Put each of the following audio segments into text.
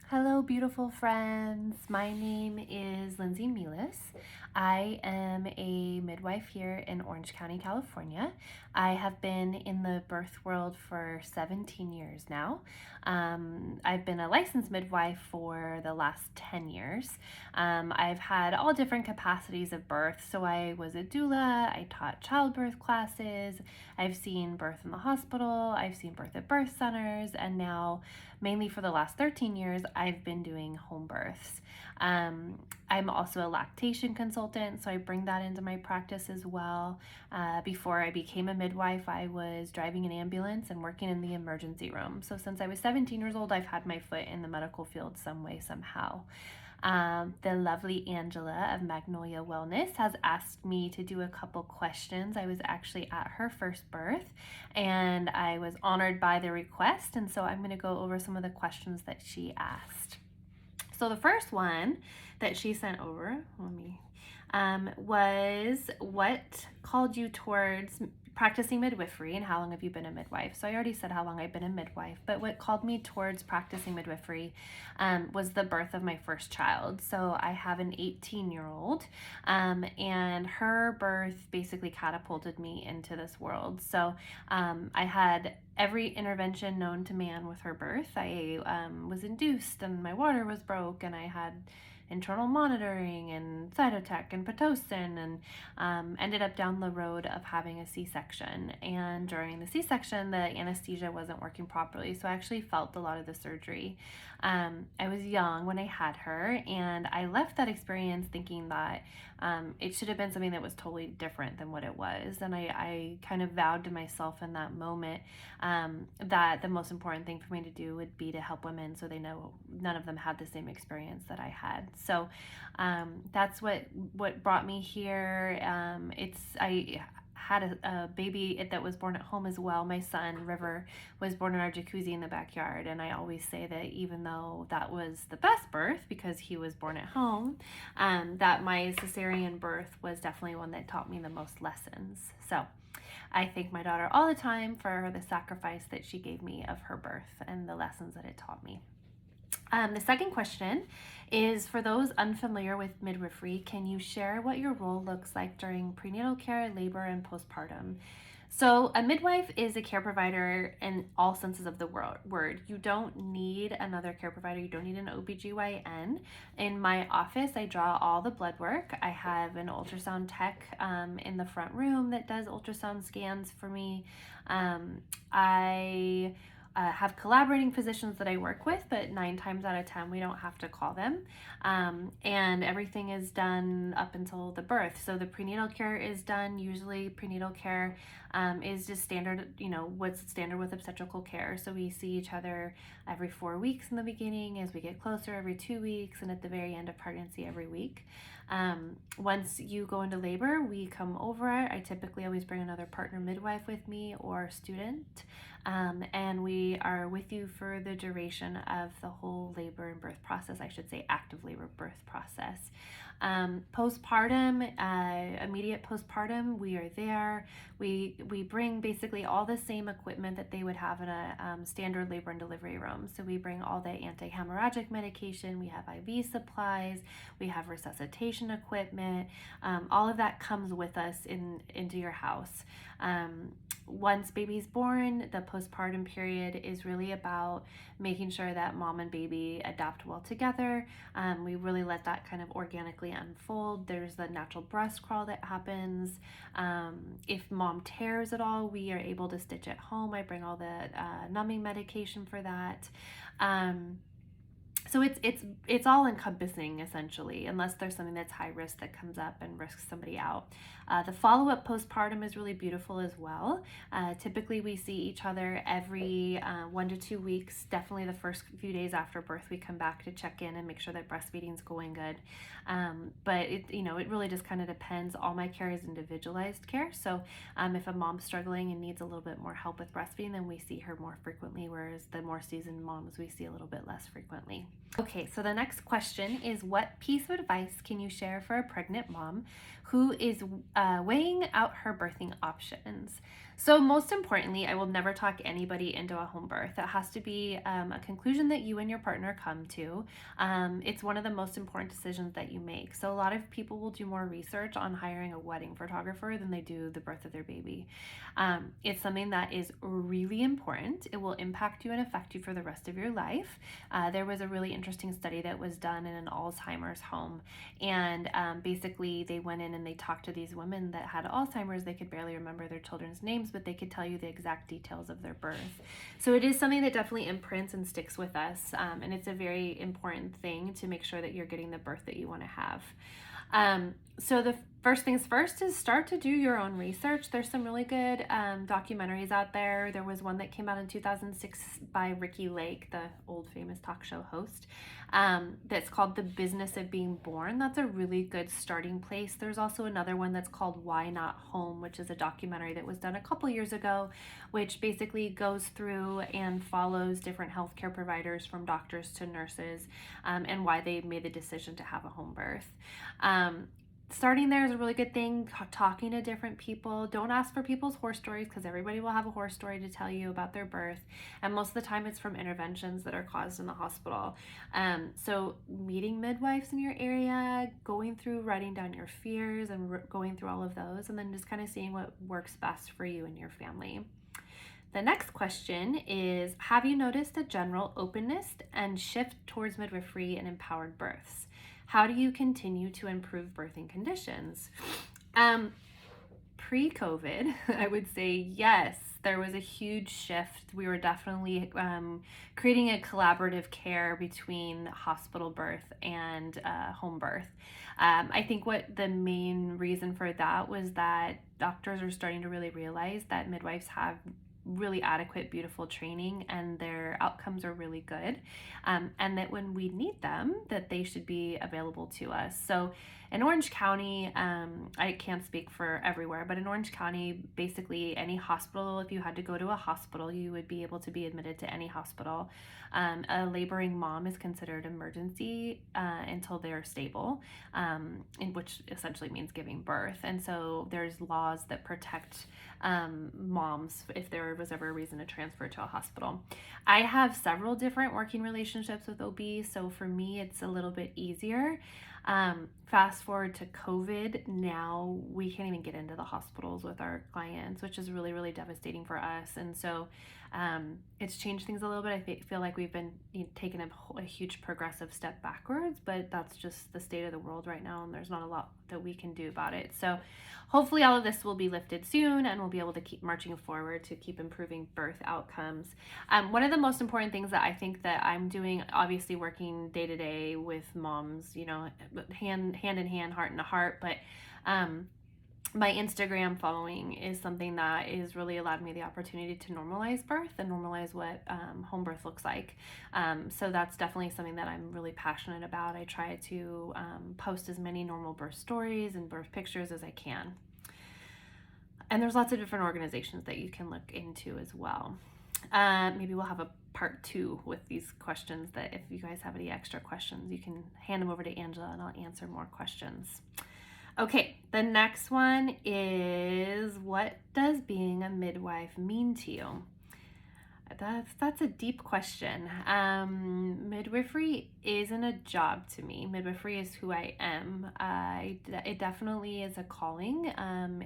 Hello, beautiful friends. My name is Lindsey Meehleis. I am a midwife here in Orange County, California. I have been in the birth world for 17 years now. I've been a licensed midwife for the last 10 years. I've had all different capacities of birth. So I was a doula, I taught childbirth classes, I've seen birth in the hospital, I've seen birth at birth centers, and now, mainly for the last 13 years, I've been doing home births. I'm also a lactation consultant, so I bring that into my practice as well. Before I became a midwife, I was driving an ambulance and working in the emergency room. So since I was 17 years old, I've had my foot in the medical field some way, somehow. The lovely Angela of Magnolia Wellness has asked me to do a couple questions. I was actually at her first birth and I was honored by the request, and so I'm going to go over some of the questions that she asked. So the first one that she sent over, was what called you towards practicing midwifery, and how long have you been a midwife? So I already said how long I've been a midwife, but what called me towards practicing midwifery was the birth of my first child. So I have an 18-year-old, and her birth basically catapulted me into this world. So I had every intervention known to man with her birth. I was induced and my water was broke, and I had internal monitoring and cytotech and Pitocin, and ended up down the road of having a C-section. And during the C-section, the anesthesia wasn't working properly, so I actually felt a lot of the surgery. I was young when I had her, and I left that experience thinking that it should have been something that was totally different than what it was. And I kind of vowed to myself in that moment that the most important thing for me to do would be to help women so they know none of them had the same experience that I had. So that's what brought me here. I had a baby that was born at home as well. My son, River, was born in our jacuzzi in the backyard. And I always say that even though that was the best birth because he was born at home, that my cesarean birth was definitely one that taught me the most lessons. So I thank my daughter all the time for the sacrifice that she gave me of her birth and the lessons that it taught me. The second question is, for those unfamiliar with midwifery, can you share what your role looks like during prenatal care, labor, and postpartum? So a midwife is a care provider in all senses of the word. You don't need another care provider. You don't need an OBGYN. In my office, I draw all the blood work. I have an ultrasound tech in the front room that does ultrasound scans for me. I have collaborating physicians that I work with, but 9 times out of 10 we don't have to call them, and everything is done up until the birth. So the prenatal care is done. Usually prenatal care is just standard, what's standard with obstetrical care. So we see each other every 4 weeks in the beginning, as we get closer every 2 weeks, and at the very end of pregnancy every week. Once you go into labor, we come over. I typically always bring another partner midwife with me or student, and we are with you for the duration of the whole labor and birth process. I should say active labor birth process. Postpartum, immediate postpartum, we are there. We bring basically all the same equipment that they would have in a standard labor and delivery room. So we bring all the anti-hemorrhagic medication, we have IV supplies, we have resuscitation equipment. All of that comes with us into your house. Once baby's born, the postpartum period is really about making sure that mom and baby adapt well together. We really let that kind of organically unfold. There's the natural breast crawl that happens. If mom tears at all, we are able to stitch at home. I bring all the numbing medication for that. So it's all encompassing, essentially, unless there's something that's high risk that comes up and risks somebody out. The follow-up postpartum is really beautiful as well. Typically we see each other every 1 to 2 weeks. Definitely the first few days after birth we come back to check in and make sure that breastfeeding's going good. But it really just kind of depends. All my care is individualized care. So if a mom's struggling and needs a little bit more help with breastfeeding, then we see her more frequently, whereas the more seasoned moms we see a little bit less frequently. Okay, so the next question is, what piece of advice can you share for a pregnant mom who is weighing out her birthing options? So most importantly, I will never talk anybody into a home birth. It has to be a conclusion that you and your partner come to. It's one of the most important decisions that you make. So a lot of people will do more research on hiring a wedding photographer than they do the birth of their baby. It's something that is really important. It will impact you and affect you for the rest of your life. There was a really interesting study that was done in an Alzheimer's home, and basically they went in and they talked to these women that had Alzheimer's. They could barely remember their children's names, but they could tell you the exact details of their birth. So it is something that definitely imprints and sticks with us, and it's a very important thing to make sure that you're getting the birth that you want to have. So the first things first is start to do your own research. There's some really good documentaries out there. There was one that came out in 2006 by Ricky Lake, the old famous talk show host, that's called The Business of Being Born. That's a really good starting place. There's also another one that's called Why Not Home, which is a documentary that was done a couple years ago, which basically goes through and follows different healthcare providers, from doctors to nurses, and why they made the decision to have a home birth. Starting there is a really good thing. Talking to different people. Don't ask for people's horror stories, because everybody will have a horror story to tell you about their birth, and most of the time it's from interventions that are caused in the hospital. So meeting midwives in your area, going through writing down your fears and going through all of those, and then just kind of seeing what works best for you and your family. The next question is, have you noticed a general openness and shift towards midwifery and empowered births? How do you continue to improve birthing conditions? Pre-COVID, I would say yes, there was a huge shift. We were definitely creating a collaborative care between hospital birth and home birth. I think what the main reason for that was that doctors are starting to really realize that midwives have really adequate, beautiful training, and their outcomes are really good, and that when we need them, that they should be available to us. So in Orange County, I can't speak for everywhere, but in Orange County, basically any hospital, if you had to go to a hospital, you would be able to be admitted to any hospital. A laboring mom is considered emergency until they're stable, in which essentially means giving birth. And so there's laws that protect moms if there was ever a reason to transfer to a hospital. I have several different working relationships with OB, so for me it's a little bit easier. Fast forward to COVID, now we can't even get into the hospitals with our clients, which is really, really devastating for us. And so it's changed things a little bit. I feel like we've been taking a huge progressive step backwards, but that's just the state of the world right now, and there's not a lot that we can do about it. So hopefully all of this will be lifted soon, and we'll be able to keep marching forward to keep improving birth outcomes. One of the most important things that I think that I'm doing, obviously working day to day with moms, hand in hand, heart in heart, but my Instagram following is something that is really allowed me the opportunity to normalize birth and normalize what home birth looks like. So that's definitely something that I'm really passionate about. I try to post as many normal birth stories and birth pictures as I can. And there's lots of different organizations that you can look into as well. Maybe we'll have a part 2 with these questions, that if you guys have any extra questions, you can hand them over to Angela and I'll answer more questions. Okay, the next one is, what does being a midwife mean to you? That's a deep question. Midwifery isn't a job to me. Midwifery is who I am. It definitely is a calling.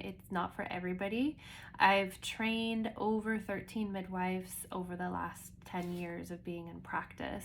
It's not for everybody. I've trained over 13 midwives over the last 10 years of being in practice.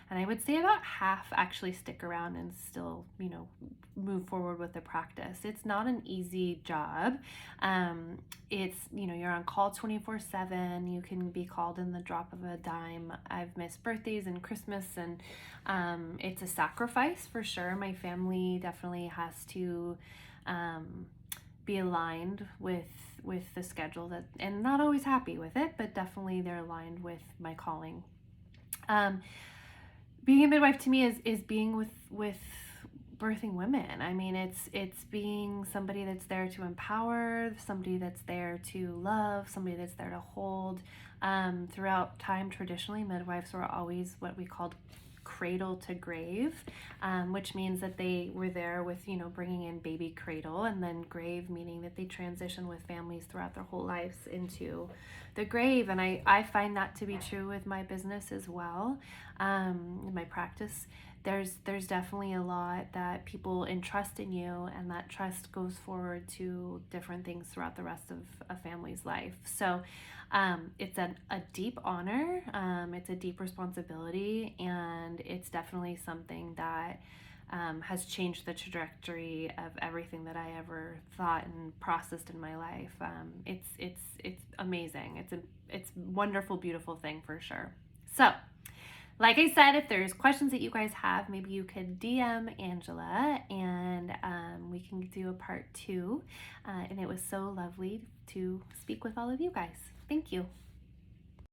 And I would say about half actually stick around and still, move forward with the practice. It's not an easy job. It's, you're on call 24/7. You can be called in the drop of a dime. I've missed birthdays and Christmas, and it's a sacrifice for sure. My family definitely has to be aligned with the schedule, and not always happy with it, but definitely they're aligned with my calling. Being a midwife to me is being with birthing women. I mean, it's being somebody that's there to empower, somebody that's there to love, somebody that's there to hold. Throughout time, traditionally, midwives were always what we called cradle to grave, which means that they were there with, bringing in baby cradle, and then grave meaning that they transition with families throughout their whole lives into the grave. And I find that to be true with my business as well, in my practice. There's definitely a lot that people entrust in you, and that trust goes forward to different things throughout the rest of a family's life. So it's a deep honor, it's a deep responsibility, and it's definitely something that has changed the trajectory of everything that I ever thought and processed in my life. It's amazing. It's a wonderful, beautiful thing for sure. So, like I said, if there's questions that you guys have, maybe you could DM Angela, and we can do a part 2. And it was so lovely to speak with all of you guys. Thank you.